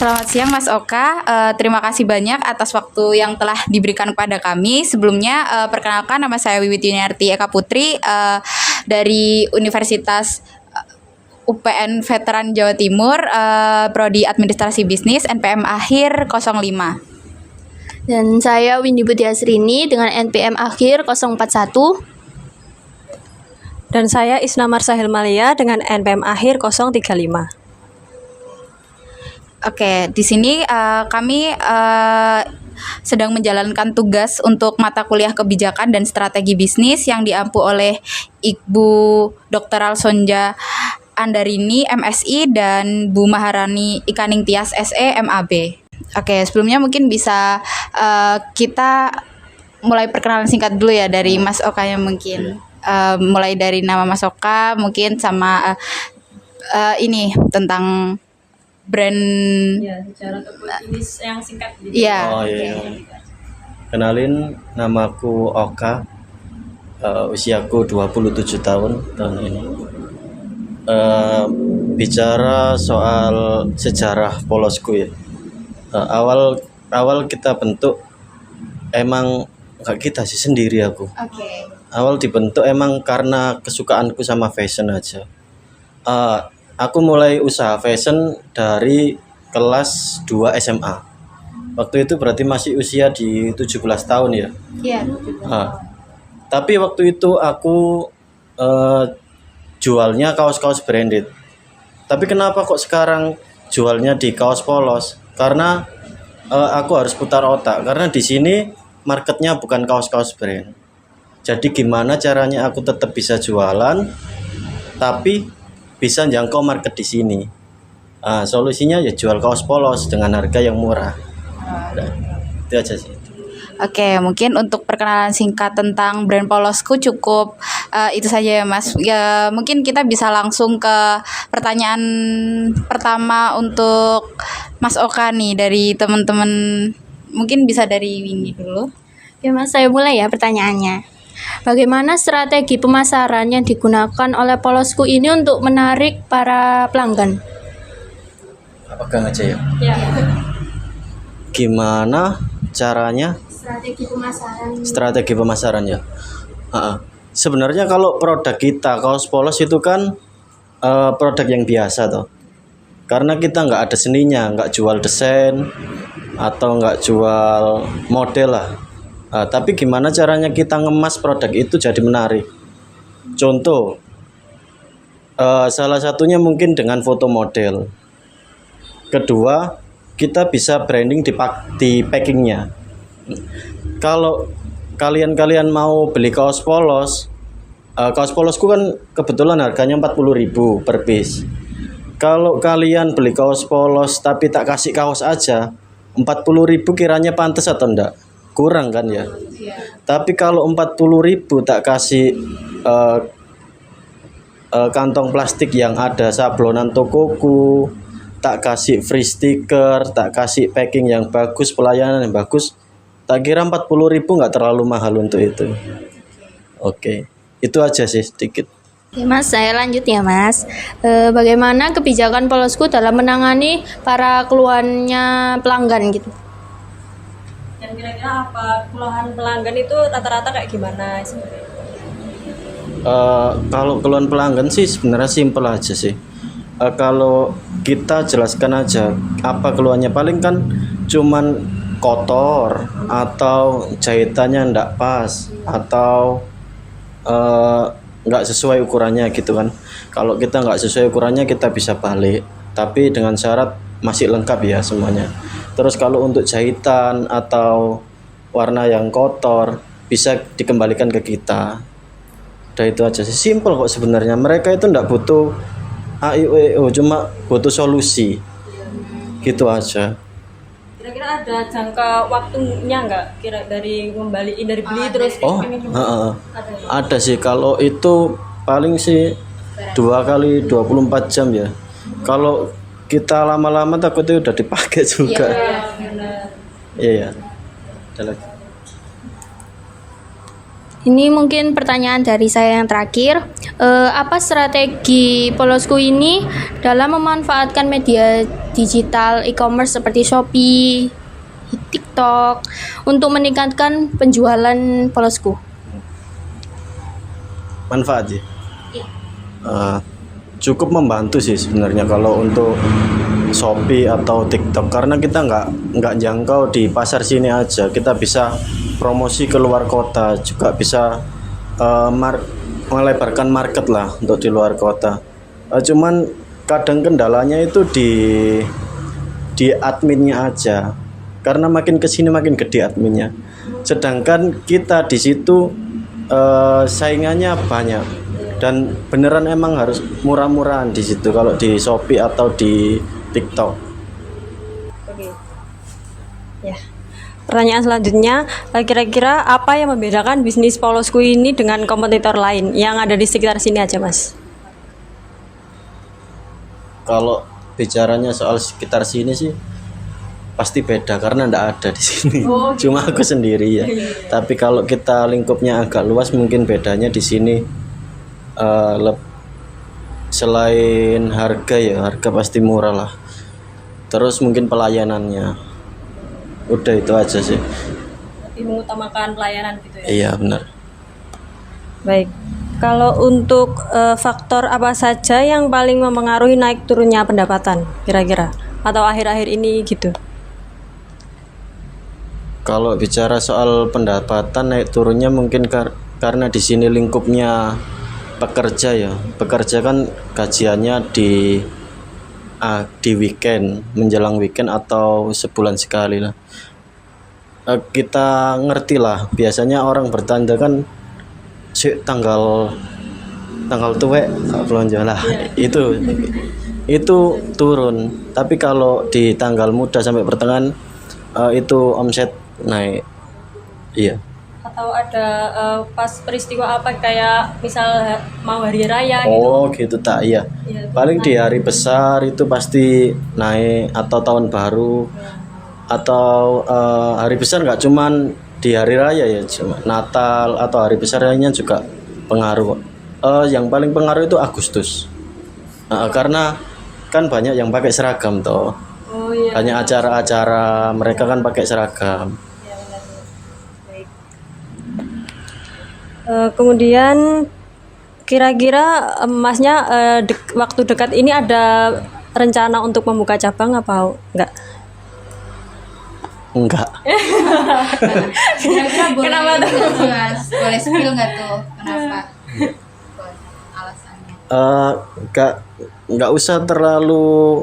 Selamat siang Mas Oka. Terima kasih banyak atas waktu yang telah diberikan kepada kami. Sebelumnya perkenalkan, nama saya Wiwit Yuniarti Eka Putri dari Universitas UPN Veteran Jawa Timur, Prodi Administrasi Bisnis, NPM akhir 05. Dan saya Windy Budiasrini dengan NPM akhir 041. Dan saya Isna Marsa Hilmalia dengan NPM akhir 035. Oke, di sini kami sedang menjalankan tugas untuk mata kuliah kebijakan dan strategi bisnis yang diampu oleh Ibu Dr. Alsonja Andarini, MSI, dan Bu Maharani Ikaning Tias, SE, MAB. Oke, sebelumnya mungkin bisa kita mulai perkenalan singkat dulu ya dari Mas Oka yang mungkin. Mulai dari nama Mas Oka mungkin sama ini tentang brand Secara tulis yang singkat gitu. Iya. Oh iya. Kenalin, namaku Oka. Usiaku 27 tahun ini. Bicara soal sejarah polosku ya. Awal kita bentuk emang gak kita sih, sendiri aku. Oke. Awal dibentuk emang karena kesukaanku sama fashion aja. Aku mulai usaha fashion dari kelas 2 SMA. Waktu itu berarti masih usia di 17 tahun ya. Iya. Tapi waktu itu aku jualnya kaos-kaos branded. Tapi kenapa kok sekarang jualnya di kaos polos? Karena aku harus putar otak. Karena di sini marketnya bukan kaos-kaos brand. Jadi gimana caranya aku tetap bisa jualan, tapi bisa jangkau market di sini. Solusinya ya jual kaos polos dengan harga yang murah. Nah, itu aja sih. Oke, mungkin untuk perkenalan singkat tentang brand polosku cukup itu saja ya Mas. Ya, mungkin kita bisa langsung ke pertanyaan pertama untuk Mas Oka nih dari teman-teman. Mungkin bisa dari Windy dulu. Ya Mas, saya mulai ya pertanyaannya. Bagaimana strategi pemasaran yang digunakan oleh polosku ini untuk menarik para pelanggan? Pegang aja ya. Ya. Gimana caranya? Strategi pemasaran ya. Sebenarnya kalau produk kita kaos polos itu kan produk yang biasa toh. Karena kita nggak ada seninya, nggak jual desain atau nggak jual model lah. Tapi gimana caranya kita ngemas produk itu jadi menarik? Contoh, salah satunya mungkin dengan foto model. Kedua, kita bisa branding di packingnya. Kalau kalian mau beli kaos polosku kan kebetulan harganya 40.000 per piece. Kalau kalian beli kaos polos tapi tak kasih kaos aja, 40.000 kiranya pantas atau enggak? Kurang kan ya. Tapi kalau 40.000 tak kasih kantong plastik yang ada sablonan tokoku, tak kasih free stiker, tak kasih packing yang bagus, pelayanan yang bagus, tak kira 40.000 nggak terlalu mahal untuk itu. Oke, itu aja sih sedikit. Ya Mas, saya lanjut ya Mas. Bagaimana kebijakan polosku dalam menangani para keluhannya pelanggan gitu? Dan kira-kira apa keluhan pelanggan itu rata-rata kayak gimana sebenarnya? Kalau keluhan pelanggan sih sebenarnya simpel aja sih. Kalau kita jelaskan aja apa keluhannya, paling kan cuman kotor atau jahitannya ndak pas atau nggak sesuai ukurannya gitu kan. Kalau kita nggak sesuai ukurannya kita bisa balik, tapi dengan syarat masih lengkap ya semuanya. Terus kalau untuk jahitan atau warna yang kotor bisa dikembalikan ke kita. Udah itu aja sih, simple kok sebenarnya. Mereka itu ndak butuh AIOEO, cuma butuh solusi. Gitu aja. Kira-kira ada jangka waktunya nggak? Kira dari ngembaliin dari beli terus ini Ada sih. Kalau itu paling sih 2 kali 24 jam ya. Kalau kita lama-lama takutnya udah dipakai juga. Iya, benar. Iya. Ada lagi. Ini mungkin pertanyaan dari saya yang terakhir. Apa strategi Polosku ini dalam memanfaatkan media digital e-commerce seperti Shopee, TikTok untuk meningkatkan penjualan Polosku? Manfaat ya? Cukup membantu sih sebenarnya kalau untuk Shopee atau TikTok, karena kita nggak jangkau di pasar sini aja, kita bisa promosi ke luar kota, juga bisa melebarkan market lah untuk di luar kota. Cuman kadang kendalanya itu di adminnya aja, karena makin kesini makin gede adminnya, sedangkan kita di situ saingannya banyak dan beneran emang harus murah-murahan di situ kalau di Shopee atau di TikTok. Oke. Ya. Pertanyaan selanjutnya, kira-kira apa yang membedakan bisnis Polosku ini dengan kompetitor lain yang ada di sekitar sini aja, Mas? Kalau bicaranya soal sekitar sini sih pasti beda karena ndak ada di sini. Cuma aku sendiri ya. Tapi kalau kita lingkupnya agak luas, mungkin bedanya di sini selain harga ya, harga pasti murah lah. Terus mungkin pelayanannya. Udah itu aja sih. Lebih mengutamakan pelayanan gitu ya? Iya benar. Baik. Kalau untuk faktor apa saja yang paling mempengaruhi naik turunnya pendapatan kira-kira? Atau akhir-akhir ini gitu? Kalau bicara soal pendapatan naik turunnya mungkin karena di sini lingkupnya pekerja ya. Pekerja kan gajiannya di weekend, menjelang weekend atau sebulan sekali lah. Kita ngerti lah, biasanya orang bertanda kan tanggal tuwek belanja lah, itu turun. Tapi kalau di tanggal muda sampai pertengahan itu omset naik. Iya. Atau ada pas peristiwa apa kayak misal mau hari raya gitu? Oh gitu tak, iya. Paling di hari besar itu pasti naik, atau tahun baru, atau hari besar nggak cuman di hari raya ya, cuma Natal atau hari besar lainnya juga pengaruh. Yang paling pengaruh itu Agustus, karena kan banyak yang pakai seragam toh. Oh iya. Banyak acara-acara mereka kan pakai seragam. Ya, benar. Baik. Kemudian kira-kira Masnya waktu dekat ini ada rencana untuk membuka cabang apa enggak? Enggak. Kira-kira boleh Kenapa tuh? nggak sih, Mas? Boleh spill nggak tuh? Kenapa? Alasannya. Nggak usah terlalu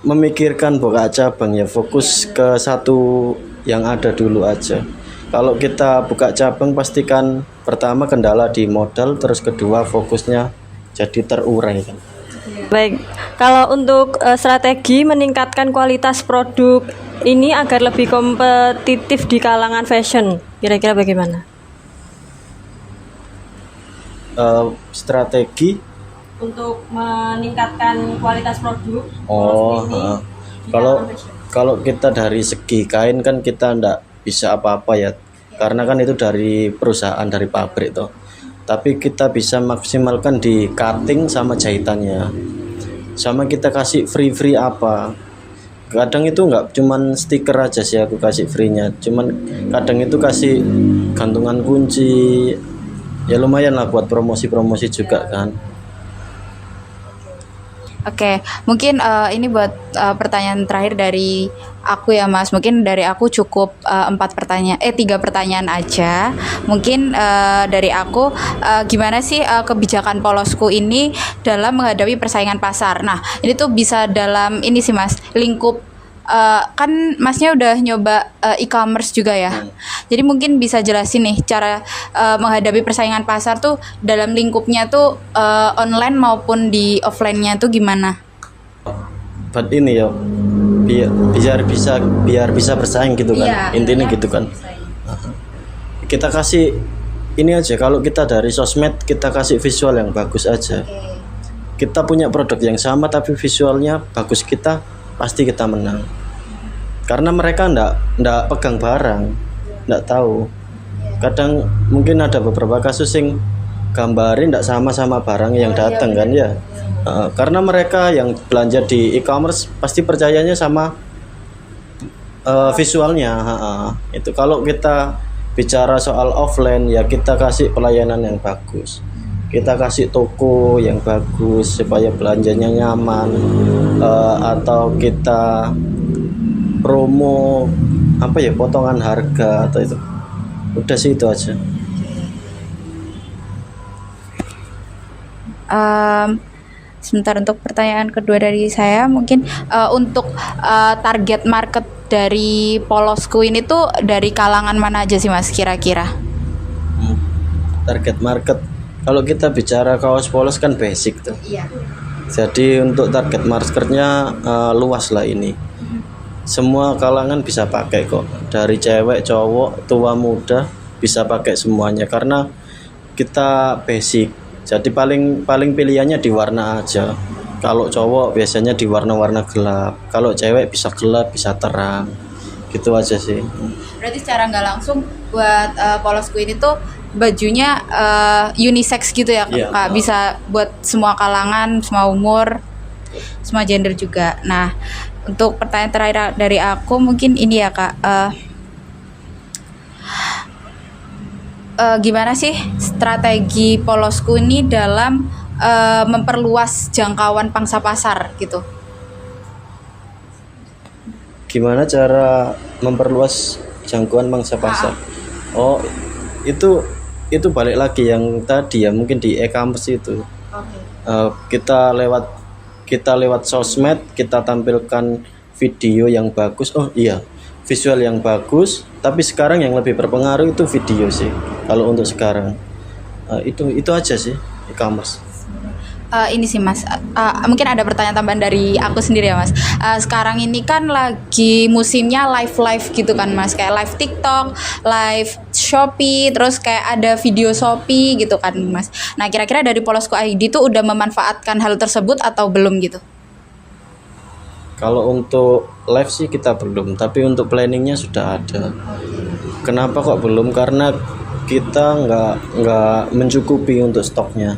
memikirkan buka cabang ya, fokus ke satu yang ada dulu aja. Kalau kita buka cabang pastikan pertama kendala di modal, terus kedua fokusnya jadi terurai kan. Baik, kalau untuk strategi meningkatkan kualitas produk ini agar lebih kompetitif di kalangan fashion, kira-kira bagaimana? Strategi Untuk meningkatkan kualitas produk. Kalau kita dari segi kain kan kita ndak bisa apa-apa ya, karena kan itu dari perusahaan, dari pabrik toh. Tapi kita bisa maksimalkan di cutting sama jahitannya, sama kita kasih free apa. Kadang itu nggak cuman stiker aja sih aku kasih free-nya, cuman kadang itu kasih gantungan kunci, ya lumayan lah buat promosi juga kan. Oke, mungkin ini buat pertanyaan terakhir dari aku ya Mas. Mungkin dari aku cukup 3 pertanyaan aja. Mungkin dari aku gimana sih kebijakan Polosku ini dalam menghadapi persaingan pasar. Nah, ini tuh bisa dalam ini sih Mas, lingkup kan Masnya udah nyoba e-commerce juga ya. Jadi mungkin bisa jelasin nih cara menghadapi persaingan pasar tuh dalam lingkupnya tuh online maupun di offline-nya tuh gimana? Buat ini ya, biar bisa bersaing gitu kan. Iya, Intinya iya, gitu kan. Kita kasih ini aja, kalau kita dari sosmed kita kasih visual yang bagus aja. Kita punya produk yang sama tapi visualnya bagus, kita pasti kita menang. Karena mereka ndak pegang barang, ndak tahu. kadang mungkin ada beberapa kasus yang gambarin tidak sama barang yang datang kan ya. Karena mereka yang belanja di e-commerce pasti percayanya sama visualnya. Itu kalau kita bicara soal offline ya kita kasih pelayanan yang bagus, kita kasih toko yang bagus supaya belanjanya nyaman, atau kita promo apa ya, potongan harga atau itu. Udah sih itu aja. Sebentar, untuk pertanyaan kedua dari saya mungkin untuk target market dari Polosku ini tuh dari kalangan mana aja sih Mas kira-kira? Target market, kalau kita bicara kaos polos kan basic tuh. Iya. Jadi untuk target marketnya luas lah ini. Semua kalangan bisa pakai kok. Dari cewek, cowok, tua, muda bisa pakai semuanya karena kita basic. Jadi paling pilihannya di warna aja. Kalau cowok biasanya di warna-warna gelap. Kalau cewek bisa gelap, bisa terang. Gitu aja sih. Berarti secara nggak langsung buat Polosku ini tuh bajunya unisex gitu ya Iya. Kak, bisa buat semua kalangan, semua umur, semua gender juga. Nah, untuk pertanyaan terakhir dari aku mungkin ini ya Kak, gimana sih strategi Polosku ini dalam memperluas jangkauan pangsa pasar gitu? Gimana cara memperluas jangkauan mangsa pasar? Oh, itu balik lagi yang tadi ya, mungkin di e-commerce itu. Kita lewat sosmed, kita tampilkan video yang bagus. Oh iya, visual yang bagus. Tapi sekarang yang lebih berpengaruh itu video sih. Kalau untuk sekarang, itu aja sih e-commerce. Ini sih Mas, mungkin ada pertanyaan tambahan dari aku sendiri ya Mas. Sekarang ini kan lagi musimnya live gitu kan Mas, kayak live TikTok, live Shopee, terus kayak ada video Shopee gitu kan Mas. Nah kira-kira dari Polosku ID tuh udah memanfaatkan hal tersebut atau belum gitu? Kalau untuk live sih kita belum, tapi untuk planningnya sudah ada. Kenapa kok belum? Karena kita nggak mencukupi untuk stoknya.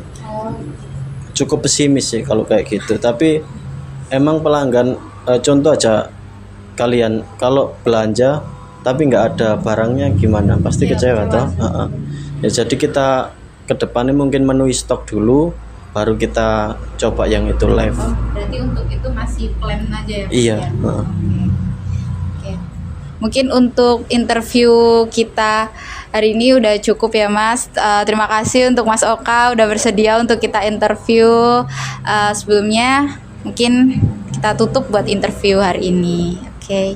Cukup pesimis sih kalau kayak gitu. Tapi emang pelanggan, contoh aja kalian kalau belanja tapi nggak ada barangnya gimana? Pasti kecewa toh. Ya, jadi kita ke depannya mungkin menuhi stok dulu, baru kita coba yang itu live. Berarti untuk itu masih plan aja ya Mas? Iya. Oke. Mungkin untuk interview kita hari ini udah cukup ya Mas. Terima kasih untuk Mas Oka udah bersedia untuk kita interview. Sebelumnya mungkin kita tutup buat interview hari ini. Oke.